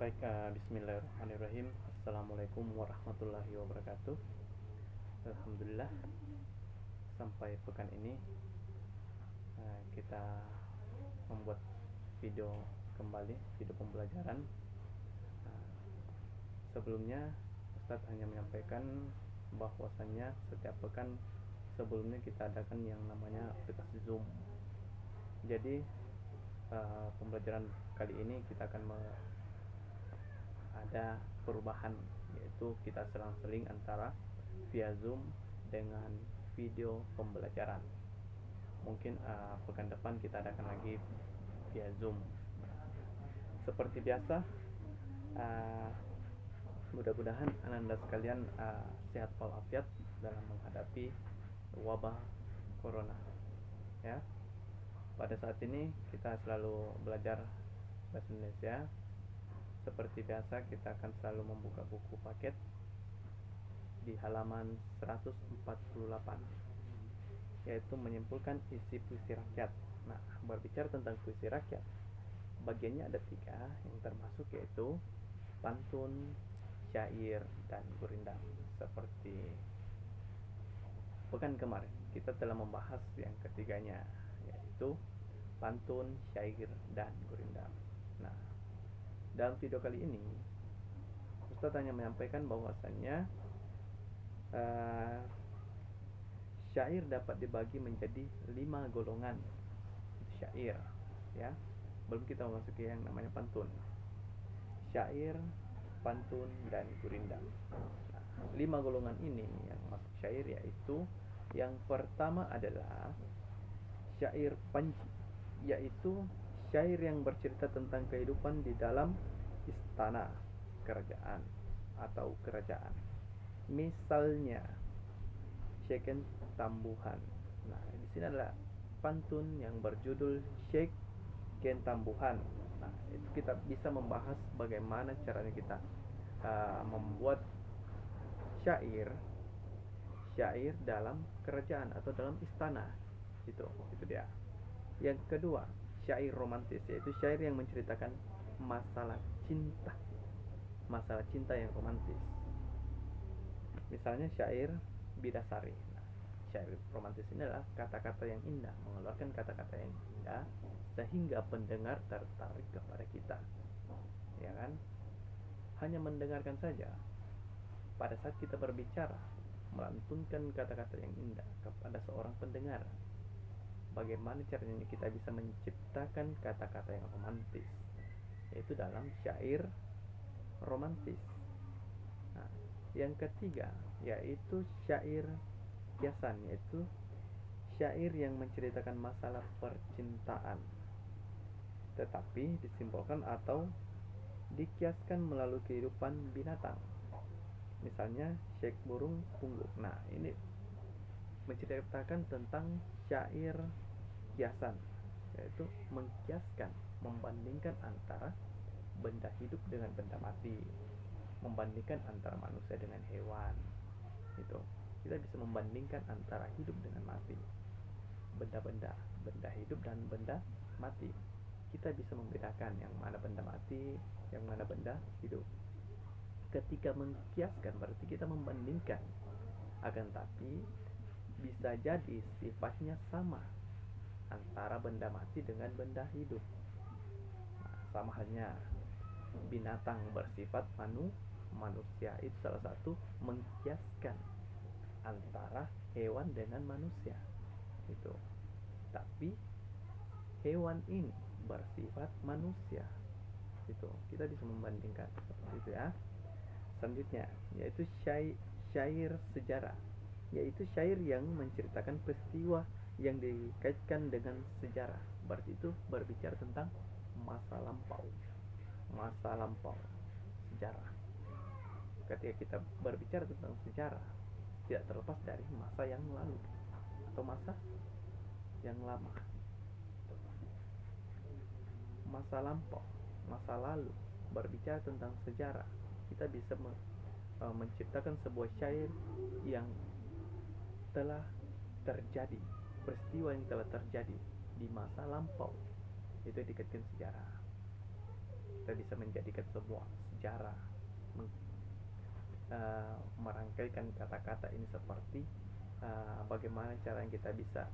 Baik, bismillahirrahmanirrahim. Assalamualaikum warahmatullahi wabarakatuh. Alhamdulillah, sampai pekan ini kita membuat video kembali, video pembelajaran. Sebelumnya Ustadz hanya menyampaikan bahwasannya setiap pekan sebelumnya kita adakan yang namanya aplikasi Zoom. Jadi pembelajaran kali ini kita akan ada perubahan, yaitu kita selang-seling antara via Zoom dengan video pembelajaran. Mungkin pekan depan kita adakan lagi via Zoom. Seperti biasa, mudah-mudahan Anda sekalian sehat walafiat dalam menghadapi wabah corona. Ya, pada saat ini kita selalu belajar bahasa Indonesia. Seperti biasa, kita akan selalu membuka buku paket di halaman 148, yaitu menyimpulkan isi puisi rakyat. Nah, berbicara tentang puisi rakyat, bagiannya ada 3 yang termasuk, yaitu pantun, syair, dan gurindam. Seperti pekan kemarin kita telah membahas yang ketiganya, yaitu pantun, syair, dan gurindam. Nah, dalam video kali ini Ustadz hanya menyampaikan bahwasannya syair dapat dibagi menjadi 5 golongan syair, ya. Belum kita memasuki yang namanya pantun. Syair, pantun, dan gurindam. 5 golongan ini yang masuk syair, yaitu yang pertama adalah syair panji, yaitu syair yang bercerita tentang kehidupan di dalam istana kerajaan atau kerajaan. Misalnya Syekh Tambuhan. Nah, di sini adalah pantun yang berjudul Syekh Tambuhan. Nah, itu kita bisa membahas bagaimana caranya kita membuat syair dalam kerajaan atau dalam istana. Itu dia. Yang kedua, syair romantis, yaitu syair yang menceritakan masalah cinta yang romantis. Misalnya syair Bidasari. Nah, syair romantis ini adalah kata-kata yang indah, mengeluarkan kata-kata yang indah sehingga pendengar tertarik kepada kita, ya kan? Hanya mendengarkan saja. Pada saat kita berbicara, melantunkan kata-kata yang indah kepada seorang pendengar, bagaimana caranya kita bisa menciptakan kata-kata yang romantis, yaitu dalam syair romantis. Nah, yang ketiga yaitu syair kiasan, yaitu syair yang menceritakan masalah percintaan, tetapi disimbolkan atau dikiaskan melalui kehidupan binatang. Misalnya Syekh Burung Pungguk. Nah, ini menceritakan tentang syair kiasan, yaitu mengkiaskan, membandingkan antara benda hidup dengan benda mati, membandingkan antara manusia dengan hewan. Itu kita bisa membandingkan antara hidup dengan mati, benda hidup dan benda mati. Kita bisa membedakan yang mana benda mati, yang mana benda hidup. Ketika mengkiaskan berarti kita membandingkan, akan tapi bisa jadi sifatnya sama antara benda mati dengan benda hidup. Nah, sama halnya binatang bersifat manusia, itu salah satu mengkiaskan antara hewan dengan manusia. Itu. Tapi hewan ini bersifat manusia. Itu kita bisa membandingkan seperti itu, ya. Selanjutnya yaitu syair sejarah, yaitu syair yang menceritakan peristiwa yang dikaitkan dengan sejarah. Berarti itu berbicara tentang masa lampau sejarah. Ketika kita berbicara tentang sejarah, tidak terlepas dari masa yang lalu atau masa yang lama. Masa lampau, masa lalu, berbicara tentang sejarah, kita bisa menciptakan sebuah syair yang telah terjadi, peristiwa yang telah terjadi di masa lampau, itu dikaitkan sejarah. kita bisa menjadikan sebuah sejarah, merangkaikan kata-kata ini seperti bagaimana cara kita bisa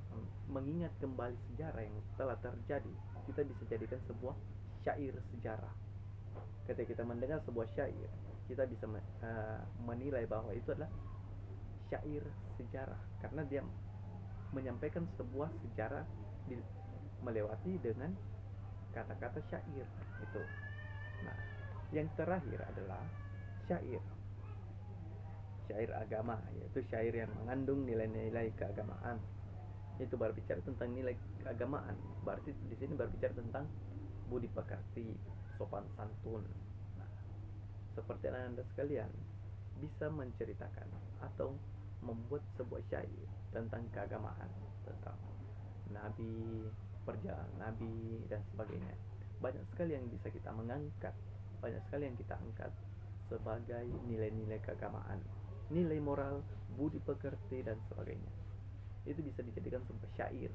mengingat kembali sejarah yang telah terjadi. Kita bisa jadikan sebuah syair sejarah. Ketika kita mendengar sebuah syair, kita bisa menilai bahwa itu adalah syair sejarah karena dia menyampaikan sebuah sejarah melewati dengan kata-kata syair itu. Nah, yang terakhir adalah syair agama, yaitu syair yang mengandung nilai-nilai keagamaan. Itu berbicara tentang nilai keagamaan, berarti di sini berbicara tentang budi pekerti, sopan santun. Nah, seperti Anda sekalian bisa menceritakan atau membuat sebuah syair tentang keagamaan, tentang nabi, perjalanan nabi dan sebagainya. Banyak sekali yang bisa kita mengangkat, banyak sekali yang kita angkat sebagai nilai-nilai keagamaan, nilai moral, budi pekerti dan sebagainya. Itu bisa dijadikan sebuah syair.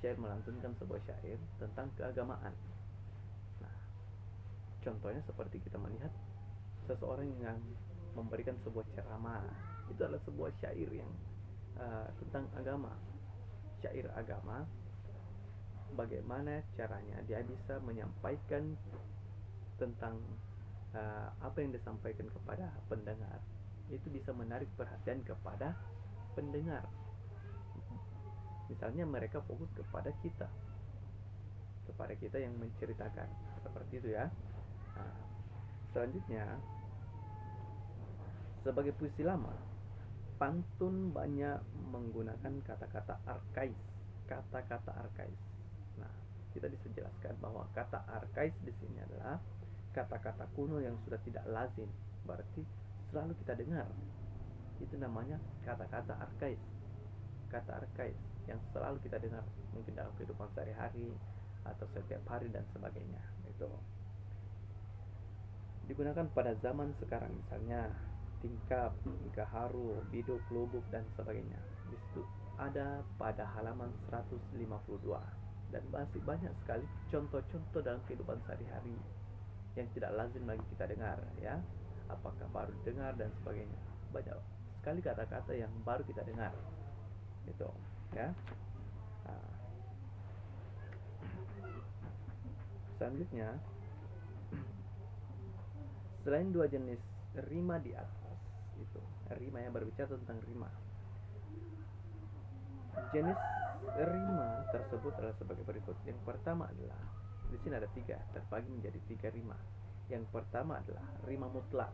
Syair melantunkan sebuah syair tentang keagamaan. Nah, contohnya seperti kita melihat seseorang yang memberikan sebuah ceramah, itu adalah sebuah syair yang tentang agama. Syair agama, bagaimana caranya dia bisa menyampaikan tentang apa yang disampaikan kepada pendengar, itu bisa menarik perhatian kepada pendengar. Misalnya mereka fokus kepada kita yang menceritakan, seperti itu ya. Nah, selanjutnya, sebagai puisi lama, pantun banyak menggunakan kata-kata arkais. Nah, kita bisa jelaskan bahwa kata arkais di sini adalah kata-kata kuno yang sudah tidak lazim, berarti selalu kita dengar. Itu namanya kata-kata arkais. Kata arkais yang selalu kita dengar, mungkin dalam kehidupan sehari-hari atau setiap hari dan sebagainya. Itu digunakan pada zaman sekarang, misalnya tingkap, gaharu, biduk, lubuk dan sebagainya. Di situ ada pada halaman 152, dan masih banyak sekali contoh-contoh dalam kehidupan sehari-hari yang tidak lazim lagi kita dengar, ya. Apakah baru dengar dan sebagainya. Banyak sekali kata-kata yang baru kita dengar. Itu, ya. Nah, selanjutnya, selain dua jenis rima di atas, itu rima yang berbicara tentang rima. Jenis rima tersebut adalah sebagai berikut. Yang pertama adalah, di sini ada 3, terbagi menjadi 3 rima. Yang pertama adalah rima mutlak.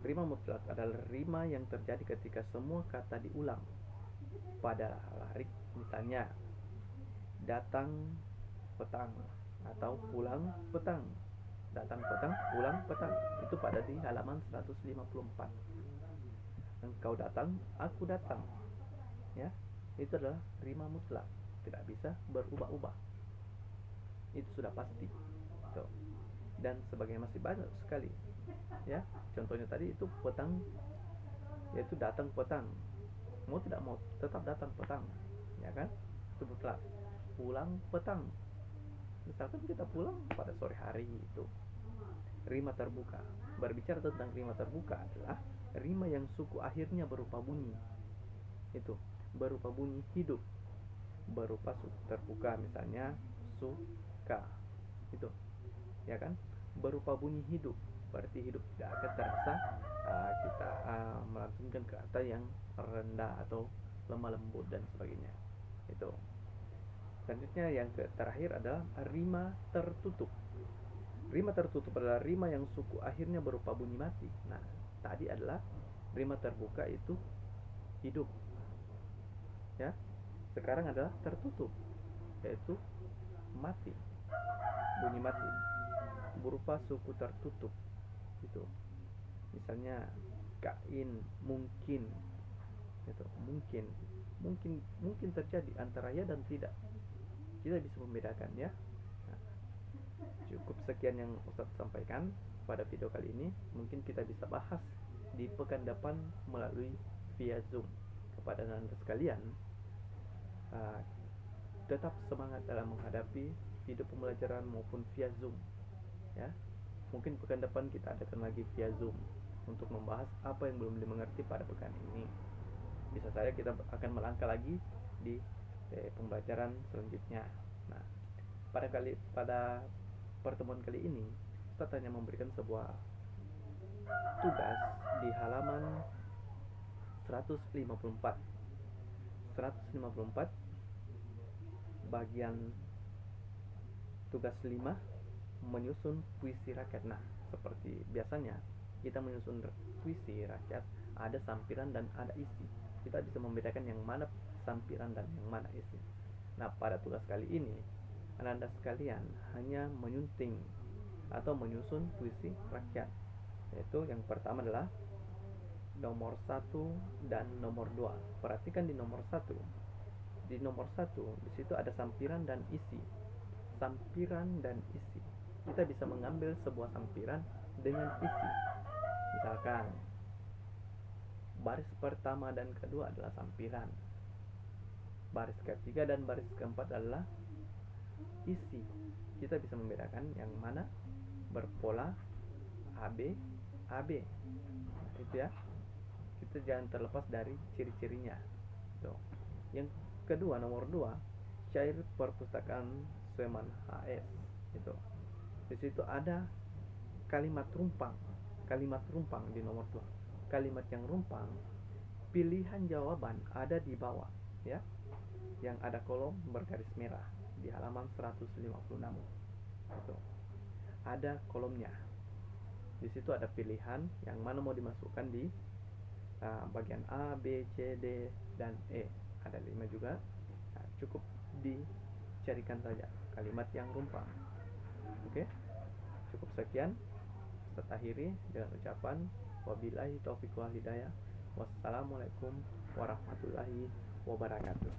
Rima mutlak adalah rima yang terjadi ketika semua kata diulang pada larik, misalnya datang petang atau pulang petang. Datang petang, pulang petang. Itu pada di halaman 154. Engkau datang, aku datang. Ya, itu adalah rima mutlak, tidak bisa berubah-ubah. Itu sudah pasti. Tuh. Dan sebagainya masih banyak sekali. Ya, contohnya tadi itu petang, yaitu datang petang. Mau tidak mau tetap datang petang, ya kan? Itu mutlak. Pulang petang. Misalkan kita pulang pada sore hari, itu rima terbuka. Berbicara tentang rima terbuka adalah rima yang suku akhirnya berupa bunyi. Itu berupa bunyi hidup, berupa suku terbuka, misalnya suka. Itu, ya kan? Berupa bunyi hidup, berarti hidup tidak akan terasa kita melantunkan kata yang rendah atau lemah lembut dan sebagainya. Itu. Selanjutnya yang terakhir adalah rima tertutup. Rima tertutup adalah rima yang suku akhirnya berupa bunyi mati. Nah, tadi adalah rima terbuka, itu hidup, ya. Sekarang adalah tertutup, yaitu mati, bunyi mati berupa suku tertutup. Itu misalnya kain, mungkin. Itu mungkin terjadi antara ya dan tidak. Kita bisa membedakan, ya. Nah, cukup sekian yang Ustaz sampaikan pada video kali ini. Mungkin kita bisa bahas di pekan depan melalui via Zoom. Kepada Anda sekalian, tetap semangat dalam menghadapi video pembelajaran maupun via Zoom. ya. Mungkin pekan depan kita adakan lagi via Zoom untuk membahas apa yang belum dimengerti pada pekan ini. Bisa saja kita akan melangkah lagi di pembelajaran selanjutnya. Nah, pada pertemuan kali ini Ustaz hanya memberikan sebuah tugas di halaman 154 bagian tugas 5, menyusun puisi rakyat. Nah, seperti biasanya kita menyusun puisi rakyat, ada sampiran dan ada isi. Kita bisa membedakan yang mana sampiran dan yang mana isi. Nah, pada tugas kali ini Anda sekalian hanya menyunting atau menyusun puisi rakyat, yaitu yang pertama adalah nomor 1 dan nomor 2. Perhatikan di nomor 1. Di nomor 1 di situ ada sampiran dan isi. Sampiran dan isi. Kita bisa mengambil sebuah sampiran dengan isi. Misalkan baris pertama dan kedua adalah sampiran. Baris ketiga dan baris keempat adalah isi. Kita bisa membedakan yang mana berpola AB AB. Nah, itu ya. Kita jangan terlepas dari ciri-cirinya. Tuh. Yang kedua, nomor 2, syair perpustakaan Sueman HS. Itu. Di situ ada kalimat rumpang. Kalimat rumpang di nomor 2. Kalimat yang rumpang, pilihan jawaban ada di bawah, ya. Yang ada kolom bergaris merah di halaman 156. Itu. Ada kolomnya. Di situ ada pilihan yang mana mau dimasukkan di bagian A, B, C, D, dan E. Ada 5 juga. Nah, cukup dicarikan saja kalimat yang rumpang. Oke, cukup sekian. Saya akhiri dengan ucapan wabillahi taufiq wal hidayah. Wassalamualaikum warahmatullahi wabarakatuh.